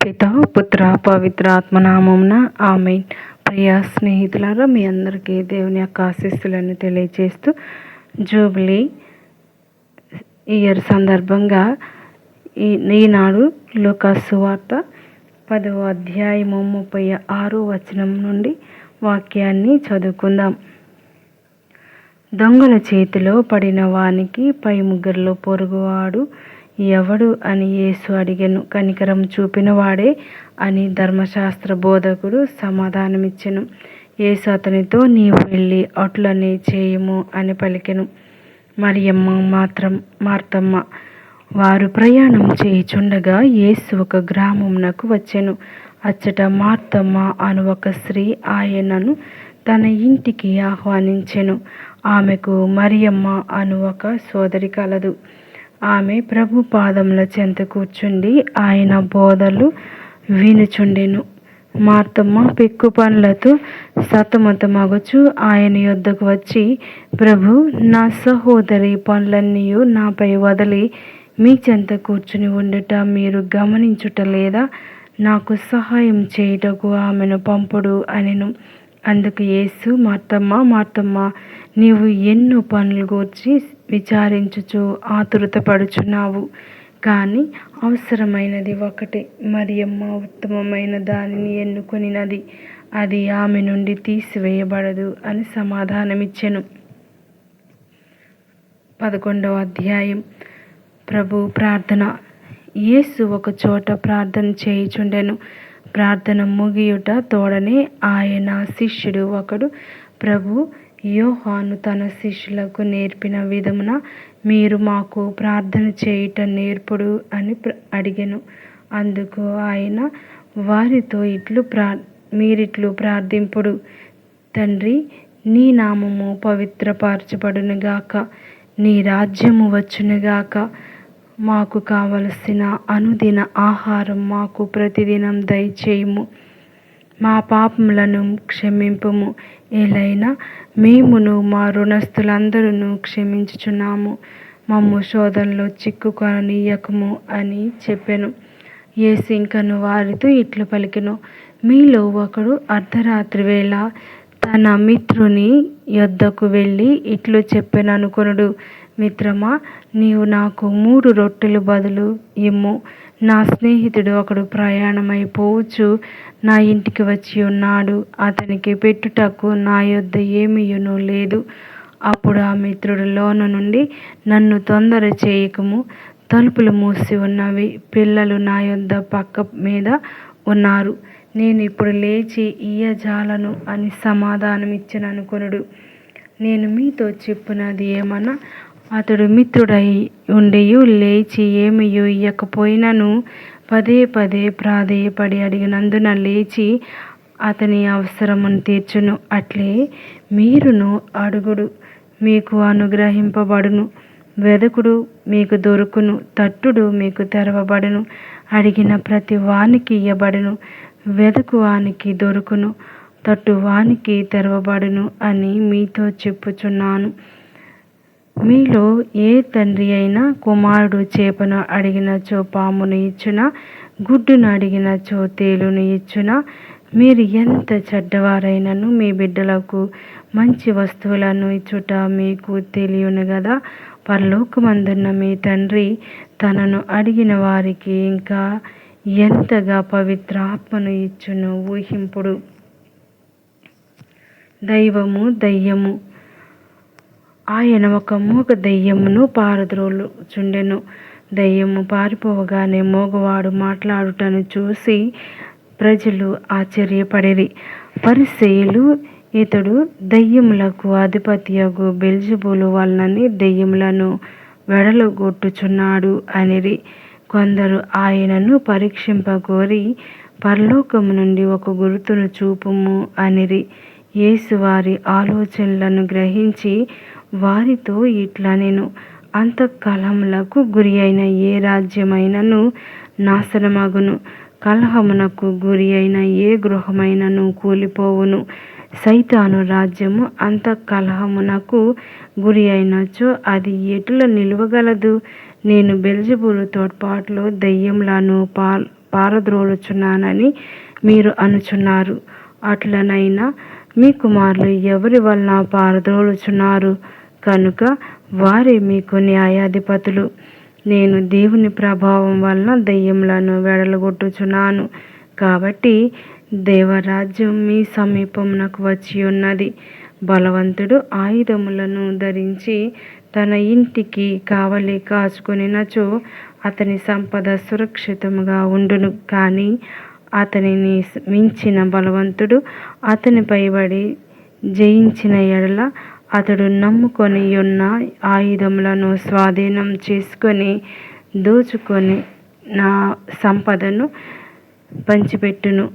పిత పుత్ర పవిత్ర ఆత్మనామమున ఆమేన్. ప్రియ స్నేహితులారా, మీ అందరికీ దేవుని యొక్క ఆశీస్సులను తెలియజేస్తూ జూబ్లీ ఇయర్ సందర్భంగా ఈనాడు లూకాసు సువార్త 10వ అధ్యాయము 36వ వచనం నుండి వాక్యాన్ని చదువుకుందాం. దొంగల చేతిలో పడిన వానికి పై ముగ్గురిలో పొరుగువాడు ఎవడు అని యేసు అడిగెను. కనికరం చూపిన వాడే అని ధర్మశాస్త్ర బోధకుడు సమాధానమిచ్చెను. యేసు అతనితో, నీవు వెళ్ళి అట్లనే చేయుము అని పలికెను. మరియమ్మ మార్తమ్మ వారు ప్రయాణం చేయుచుండగా యేసు ఒక గ్రామమునకు వచ్చెను. అచ్చట మార్తమ్మ అను ఒక స్త్రీ ఆయనను తన ఇంటికి ఆహ్వానించెను. ఆమెకు మరియమ్మ అను ఒక సోదరి కలదు. ఆమె ప్రభు పాదముల చెంత కూర్చుండి ఆయన బోధలు వినుచుండెను. మార్తమ్మ పెక్కు పనులతో సతమతమగుచు ఆయన యొద్దకు వచ్చి, ప్రభు, నా సహోదరి పనులన్నీ నాపై వదిలి మీ చెంత కూర్చుని ఉండుట మీరు గమనించుట లేదా? నాకు సహాయం చేయుటకు ఆమెను పంపుడు అనెను. అందుకు యేసు, మార్తమ్మ మార్తమ్మ, నీవు ఎన్నో పనులు గూర్చి విచారించుచు ఆతురతపడుచున్నావు, కానీ అవసరమైనది ఒకటే. మరియమ్మ ఉత్తమమైన దానిని ఎన్నుకొనినది, అది ఆమె నుండి తీసివేయబడదు అని సమాధానమిచ్చెను. 11వ అధ్యాయం. ప్రభు ప్రార్థన. యేసు ఒక చోట ప్రార్థన చేయుచుండెను. ప్రార్థన ముగియుట తోడనే ఆయన శిష్యుడు ఒకడు, ప్రభు, యోహాను తన శిష్యులకు నేర్పిన విధమున మీరు మాకు ప్రార్థన చేయుట నేర్పుడు అని అడిగెను. అందుకు ఆయన వారితో మీరిట్లు ప్రార్థింపుడు: తండ్రి, నీ నామము పవిత్రపరచబడునుగాక, నీ రాజ్యము వచ్చునుగాక, మాకు కావలసిన అనుదిన ఆహారం మాకు ప్రతిదినం దయచేయుము, మా పాపములను క్షమింపుము, ఏలైనా మేమును మా రుణస్థులందరూ క్షమించుచున్నాము, మమ్ము శోధనలో చిక్కుకొననీయకము అని చెప్పెను. యేసు ఇంకను వారితో ఇట్లు పలికెను: మీలో ఒకడు అర్ధరాత్రి వేళ తన మిత్రుని యొద్దకు వెళ్ళి ఇట్లు చెప్పెననుకొనుడు, మిత్రమా, నీవు నాకు 3 రొట్టెలు బదులు ఇమ్ము. నా స్నేహితుడు ఒకడు ప్రయాణమైపోవచ్చు నా ఇంటికి వచ్చి ఉన్నాడు, అతనికి పెట్టుటకు నా యొద్ద ఏమీయును లేదు. అప్పుడు ఆ మిత్రుడు లోన నుండి, నన్ను తొందర చేయకము, తలుపులు మూసి ఉన్నవి, పిల్లలు నా యొద్ద పక్క మీద ఉన్నారు, నేను ఇప్పుడు లేచి ఇయ్యజాలను అని సమాధానమిచ్చెననుకొనుడు. నేను మీతో చెప్పున్నది ఏమన్నా, అతడు మిత్రుడై ఉండియు లేచి ఏమియు ఇయ్యకపోయినను పదే పదే ప్రాధేయపడి అడిగినందున లేచి అతని అవసరమును తీర్చును. అట్లే మీరును అడుగుడు, మీకు అనుగ్రహింపబడును, వెదకుడు, మీకు దొరుకును, తట్టుడు, మీకు తెరవబడును, అడిగిన ప్రతి వానికి ఇయ్యబడును, వెదకు వానికి దొరుకును, తట్టు వానికి తెరవబడును అని మీతో చెప్పుచున్నాను. మీలో ఏ తండ్రి అయినా కుమారుడు చేపను అడిగినచో పామును ఇచ్చునా? గుడ్డును అడిగినచో తేలును ఇచ్చునా? మీరు ఎంత చెడ్డవారైనను మీ బిడ్డలకు మంచి వస్తువులను ఇచ్చుట మీకు తెలియను గదా? పరలోకమందున్న మీ తండ్రి తనను అడిగిన వారికి ఇంకా ఎంతగా పవిత్ర ఆత్మను ఇచ్చును ఊహింపుడు. దెయ్యము. ఆయన ఒక మూగ దెయ్యమును పారద్రోలుచుండెను. దెయ్యము పారిపోవగానే మూగవాడు మాట్లాడుటను చూసి ప్రజలు ఆశ్చర్యపడిరి. పరిసయ్యులు, ఇతడు దెయ్యములకు అధిపతియగు బెల్జెబూలు వలనని దెయ్యములను వెడలగొట్టుచున్నాడు అనిరి. కొందరు ఆయనను పరీక్షింపగోరి, పరలోకము నుండి ఒక గుర్తును చూపుము అనిరి. యేసు వారి ఆలోచనలను గ్రహించి వారితో ఇట్లనెను: అంతఃకలహములకు గురి అయిన ఏ రాజ్యమైనను నాశనమగును, కలహమునకు గురి అయిన ఏ గృహమైనను కూలిపోవును. సైతాను రాజ్యము అంతఃకలహమునకు గురి అయినచో అది ఎటుల నిలువగలదు? నేను బెల్జెబూలు తోడ్పాటులో దెయ్యములను పారద్రోలుచున్నానని మీరు అనుచున్నారు. అట్లనైనా మీ కుమారులు ఎవరి వలన పారద్రోలుచున్నారు కనుక వారే మీకు న్యాయాధిపతులు. నేను దేవుని ప్రభావం వలన దెయ్యములను వెడలగొట్టుచున్నాను. కాబట్టి దేవరాజ్యం మీ సమీపమునకు వచ్చి ఉన్నది. బలవంతుడు ఆయుధములను ధరించి తన ఇంటికి కావలి కాచుకొనినచో అతని సంపద సురక్షితముగా ఉండును. కానీ అతనిని మించిన బలవంతుడు అతనిపై పడి జయించిన ఎడల అతడు నమ్ముకొని ఉన్న ఆయుధములను స్వాధీనం చేసుకొని దోచుకొని నా సంపదను పంచిపెట్టును.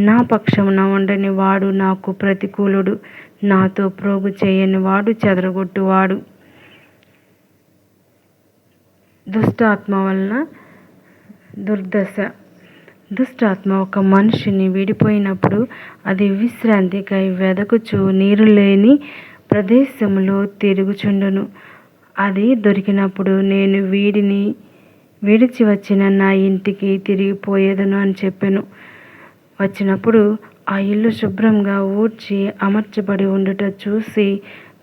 నా పక్షమున ఉండని వాడు నాకు ప్రతికూలుడు, నాతో ప్రోగు చేయని వాడు చెదరగొట్టువాడు. దుష్టాత్మ వలన దుర్దశ. దుష్టాత్మ ఒక మనిషిని విడిపోయినప్పుడు అది విశ్రాంతికై వెదకుచు నీరు లేని ప్రదేశములో తిరుగుచుండును. అది దొరికినప్పుడు నేను వీడిని విడిచి వచ్చిన నా ఇంటికి తిరిగిపోయేదను అని చెప్పెను. వచ్చినప్పుడు ఆ ఇల్లు శుభ్రంగా ఊడ్చి అమర్చబడి ఉండుట చూసి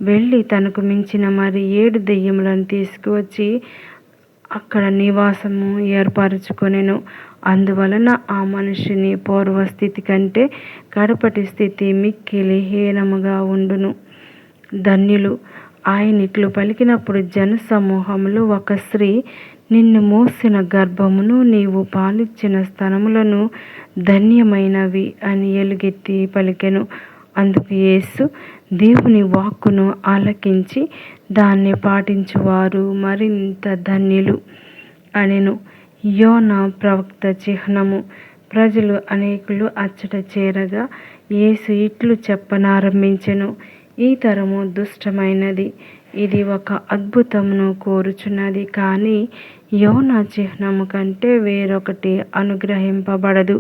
వెళ్ళి తనకు మించిన మరి 7 దెయ్యములను తీసుకువచ్చి అక్కడ నివాసము ఏర్పరచుకొనెను. అందువలన ఆ మనిషిని పూర్వస్థితి కంటే కడపటి స్థితి మిక్కిలి హీనముగా ఉండును. ధన్యులు. ఆయన ఇట్లు పలికినప్పుడు జనసమూహములు ఒక స్త్రీ నిన్ను మోసిన గర్భమును నీవు పాలిచ్చిన స్తనములను ధన్యమైనవి అని ఎలుగెత్తి పలికెను. అందుకు యేసు దేవుని వాక్కును ఆలకించి దాన్ని పాటించువారు మరింత ధన్యులు అనెను. యోనా ప్రవక్త చిహ్నము. ప్రజలు అనేకులు అచ్చట చేరగా యేసు ఇట్లు చెప్పనారంభించెను. ఈ తరము దుష్టమైనది, ఇది ఒక అద్భుతమును కోరుచున్నది. కానీ యోనా చిహ్నము కంటే వేరొకటి అనుగ్రహింపబడదు.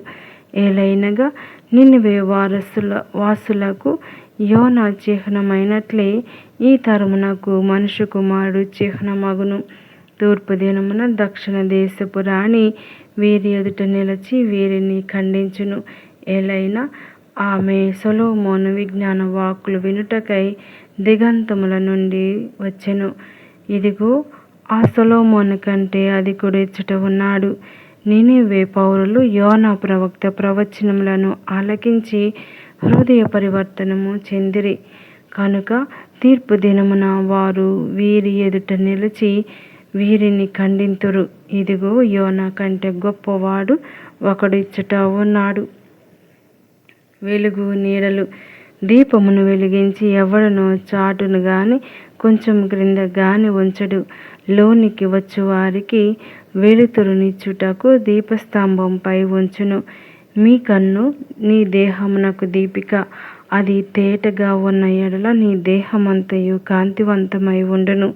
ఏలైనగా నినివే వాసులకు యోనా చిహ్నమైనట్లే ఈ తరమునకు మనుష్య కుమారుడు చిహ్నమగును. తూర్పు దినమున దక్షిణ దేశపు రాణి వీరి ఎదుట నిలిచి వీరిని ఖండించును. ఏలైనా ఆమె సొలొమోను విజ్ఞాన వాక్కులు వినుటకై దిగంతముల నుండి వచ్చెను. ఇదిగో ఆ సొలొమోను కంటే అధికుడు ఇచ్చట ఉన్నాడు. నినివే పౌరులు యోనా ప్రవక్త ప్రవచనములను ఆలకించి హృదయ పరివర్తనము చెందిరి. కనుక తీర్పు దినమున వారు వీరి ఎదుట నిలిచి వీరిని ఖండింతురు. ఇదిగో యోనా కంటే గొప్పవాడు ఒకడు ఇచ్చట ఉన్నాడు. వెలుగు నీడలు. దీపమును వెలిగించి ఎవడనో చాటును గాని కొంచెం క్రింద గాని ఉంచడు. లోనికి వచ్చు వారికి వెలుతురునిచ్చుటకు దీపస్తంభంపై ఉంచును. మీ కన్ను నీ దేహమునకు దీపిక. అది తేటగా ఉన్న ఎడల నీ దేహమంతయు కాంతివంతమై ఉండును.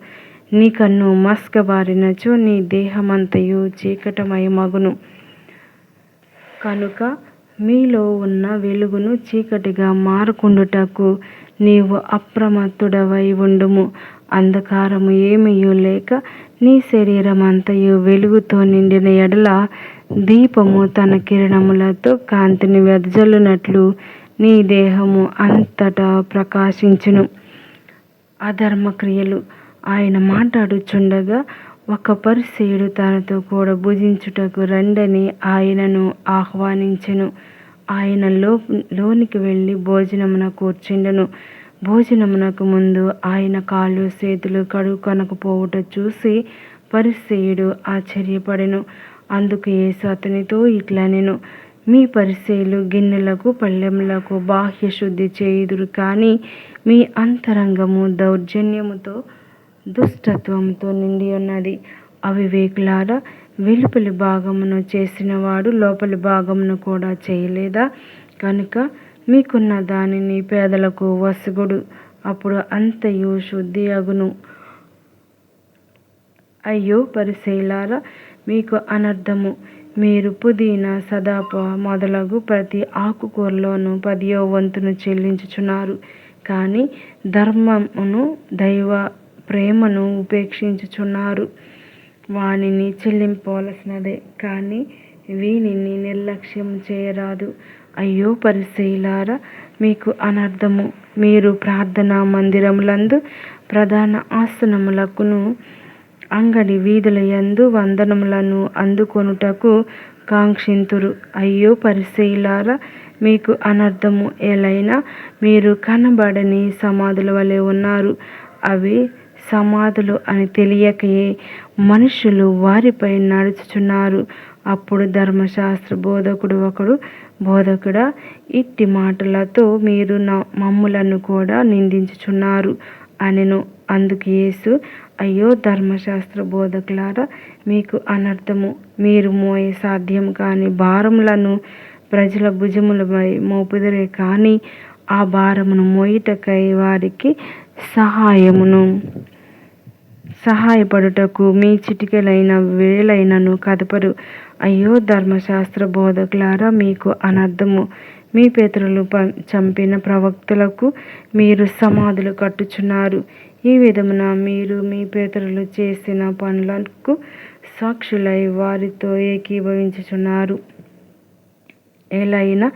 నీ కన్ను మస్కబారినచో నీ దేహమంతయు చీకటమై మగును. కనుక మీలో ఉన్న వెలుగును చీకటిగా మారకుండుటకు నీవు అప్రమత్తుడవై ఉండుము. అంధకారము ఏమీయూ లేక నీ శరీరమంతయు వెలుగుతో నిండిన ఎడల దీపము తన కిరణములతో కాంతిని వెదజల్లునట్లు నీ దేహము అంతటా ప్రకాశించును. అధర్మక్రియలు. ఆయన మాట్లాడుచుండగా ఒక పరిసయ్యుడు తనతో కూడా భుజించుటకు రండని ఆయనను ఆహ్వానించెను. ఆయన లోనికి వెళ్ళి భోజనమున కూర్చుండెను. భోజనమునకు ముందు ఆయన కాళ్ళు చేతులు కడుక్కొనకపోవుట చూసి పరిసయ్యుడు ఆశ్చర్యపడెను. అందుకు యేసు అతనితో ఇట్లనెను, మీ పరిసయ్యులు గిన్నెలకు పళ్ళెములకు బాహ్య శుద్ధి చేయుదురు, కానీ మీ అంతరంగము దౌర్జన్యముతో దుష్టత్వముతో నిండి ఉన్నది. అవివేకులారా, వెలుపలి భాగమును చేసినవాడు లోపలి భాగమును కూడా చేయలేదా? కనుక మీకున్న దానిని పేదలకు వసగుడు, అప్పుడు అంతయు శుద్ధి అగును. అయ్యో పరిసయ్యులారా, మీకు అనర్థము. మీరు పుదీనా, సదాప మొదలగు ప్రతి ఆకుకూరలోనూ 10వ వంతును చెల్లించుచున్నారు, కానీ ధర్మమును దైవ ప్రేమను ఉపేక్షించుచున్నారు. వానిని చెల్లింపవలసినదే, కానీ వీనిని నిర్లక్ష్యం చేయరాదు. అయ్యో పరిసయ్యులారా, మీకు అనర్థము! మీరు ప్రార్థనా మందిరములందు ప్రధాన ఆసనములకును అంగడి వీధుల యందు వందనములను అందుకొనుటకు కాంక్షింతురు. అయ్యో పరిసయ్యులారా, మీకు అనర్థము! ఏలైనా మీరు కనబడని సమాధుల వలె ఉన్నారు. అవి సమాధులు అని తెలియకయే మనుషులు వారిపై నడుచుచున్నారు. అప్పుడు ధర్మశాస్త్ర బోధకుడు ఒకడు, బోధకుడా, ఇట్టి మాటలతో మీరు మమ్ములను కూడా నిందించుచున్నారు అనెను. అందుకు యేసు, అయ్యో ధర్మశాస్త్ర బోధకులారా, మీకు అనర్థము! మీరు మోయ సాధ్యం కాని భారములను ప్రజల భుజములపై మోపుదురే కానీ ఆ భారమును మోయుటకై వారికి సహాయపడుటకు మీ చిటికెలైన వేలైనను కదపరు. అయ్యో ధర్మశాస్త్ర బోధకులారా, మీకు అనర్థము! మీ పితరులు చంపిన ప్రవక్తలకు మీరు సమాధులు కట్టుచున్నారు. ఈ విధమున మీరు మీ పితరులు చేసిన పనులకు సాక్షులై వారితో ఏకీభవించుచున్నారు. ఏలైనా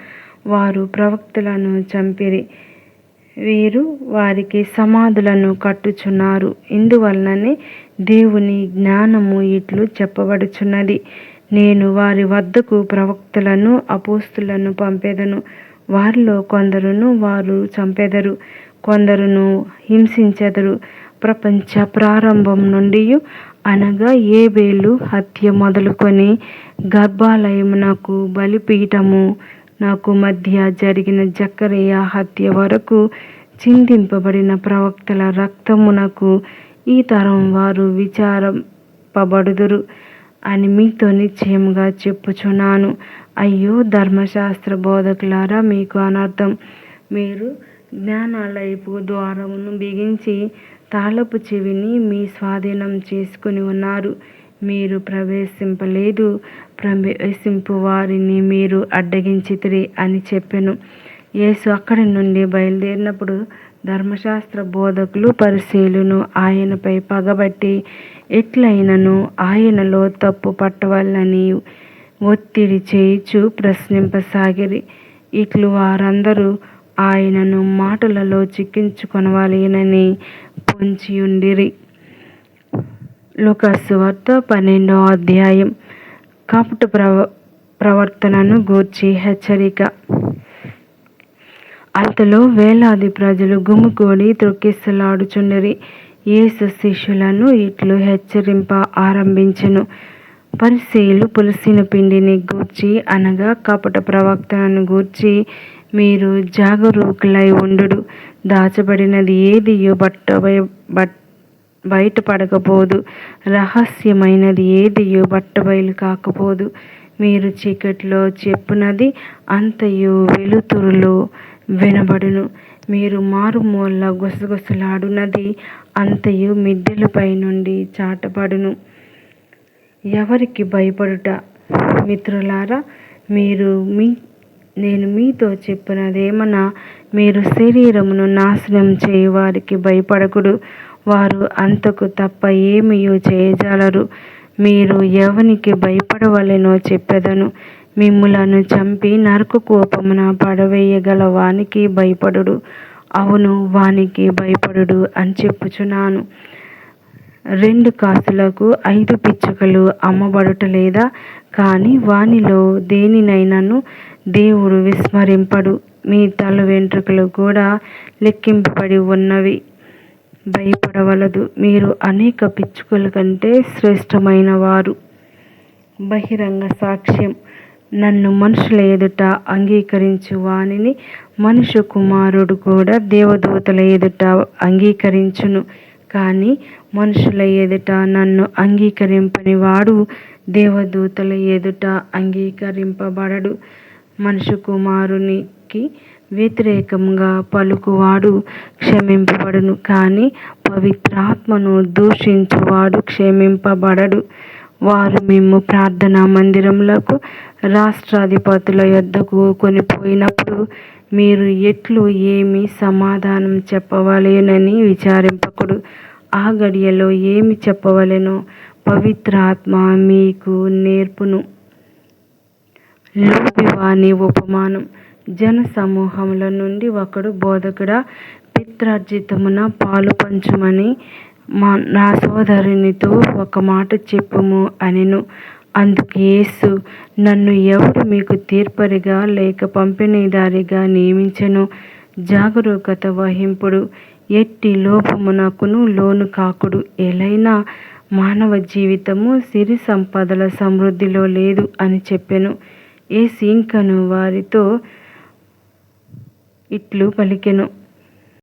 వారు ప్రవక్తలను చంపిరి, వీరు వారికి సమాధులను కట్టుచున్నారు. ఇందువలననే దేవుని జ్ఞానము ఇట్లు చెప్పబడుచున్నది, నేను వారి వద్దకు ప్రవక్తలను అపోస్తలులను పంపెదను. వారిలో కొందరును వారు చంపెదరు, కొందరును హింసించెదరు. ప్రపంచ ప్రారంభం నుండి అనగా ఏబేలు హత్య మొదలుకొని గర్భాలయమునకు బలిపీఠము నాకు మధ్య జరిగిన జకరియా హత్య వరకు చిందింపబడిన ప్రవక్తల రక్తమునకు ఈ తరం వారు విచారింపబడుదురు అని మీతో నిశ్చయముగా చెప్పుచున్నాను. అయ్యో ధర్మశాస్త్ర బోధకులారా, మీకు అనర్థం! మీరు జ్ఞానాలయపు ద్వారమును బిగించి తాళపు చెవిని మీ స్వాధీనం చేసుకుని ఉన్నారు. మీరు ప్రవేశింపలేదు, ప్రవేశింపు వారిని మీరు అడ్డగించితిరి అని చెప్పెను. యేసు అక్కడి నుండి బయలుదేరినప్పుడు ధర్మశాస్త్ర బోధకులు పరిసయ్యులను ఆయనపై పగబట్టి ఎట్లయినను ఆయనలో తప్పు పట్టవలనని ఒత్తిడి చేయుచు ప్రశ్నింపసాగిరి. ఇట్లు వారందరూ ఆయనను మాటలలో చిక్కించుకొనవలెనని పొంచియుండిరి. లూకా సువార్త 12వ అధ్యాయం. కపట ప్రవర్తనను గూర్చి హెచ్చరిక. అంతలో వేలాది ప్రజలు గుమికూడి త్రొక్కిసలాడుచుండిరి. యేసు శిష్యులను ఇట్లు హెచ్చరింప ఆరంభించెను. పరిసయ్యులు పులిసిన పిండిని గూర్చి అనగా కపట ప్రవర్తనను గూర్చి మీరు జాగరూకులై ఉండుడు. దాచబడినది ఏదియో బయటపడకపోదు, రహస్యమైనది ఏదియో బట్టబయలు కాకపోదు. మీరు చీకటిలో చెప్పునది అంతయు వెలుతురులో వినబడును. మీరు మారుమూల గుసగుసలాడునది అంతయు మిద్దెలపై నుండి చాటబడును. ఎవరికి భయపడుట? మిత్రులారా, నేను మీతో చెప్పినదేమన్నా, మీరు శరీరమును నాశనం చేయు వారికి భయపడకుడు. వారు అంతకు తప్ప ఏమియూ చేయజాలరు. మీరు ఎవనికి భయపడవలెనో చెప్పెదను. మిమ్ములను చంపి నరక కూపమున పడవేయగల వానికి భయపడుడు. అవును, వానికి భయపడుడు అని చెప్పుచున్నాను. 2 కాసులకు 5 పిచ్చుకలు అమ్మబడుట లేదా? కానీ వానిలో దేనినైనాను దేవుడు విస్మరింపడు. మీ తల వెంట్రుకలు కూడా లెక్కింపబడి ఉన్నవి. భయపడవలదు. మీరు అనేక పిచ్చుకల కంటే శ్రేష్టమైన వారు. బహిరంగ సాక్ష్యం. నన్ను మనుషుల ఎదుట అంగీకరించు వానిని మనుష్య కుమారుడు కూడా దేవదూతల ఎదుట అంగీకరించును. కానీ మనుషుల ఎదుట నన్ను అంగీకరింపని వాడు దేవదూతల ఎదుట అంగీకరింపబడడు. మనుష్య కుమారునికి వ్యతిరేకంగా పలుకువాడు క్షమింపబడును, కానీ పవిత్రాత్మను దూషించువాడు క్షమింపబడడు. వారు మిమ్ము ప్రార్థనా మందిరములకు రాష్ట్రాధిపతుల యొద్దకు కొనిపోయినప్పుడు మీరు ఎట్లు ఏమి సమాధానం చెప్పవలెనని విచారింపకుడు. ఆ గడియలో ఏమి చెప్పవలెనో పవిత్రాత్మ మీకు నేర్పును. లోబివాని ఉపమానం. జన సమూహముల నుండి ఒకడు, బోధకుడా, పిత్రార్జితమున పాలు పంచుమని నా సోదరునితో ఒక మాట చెప్పుము అనెను. అందుకు యేసు, నన్ను ఎవడు మీకు తీర్పరిగా లేక పంపిణీదారిగా నియమించెను? జాగరూకత వహింపుడు, ఎట్టి లోభమునకును లోను కాకుడు. ఎలైనా మానవ జీవితము సిరి సంపదల సమృద్ధిలో లేదు అని చెప్పెను. యేసు ఇంకను వారితో ఇట్లు పలికెను,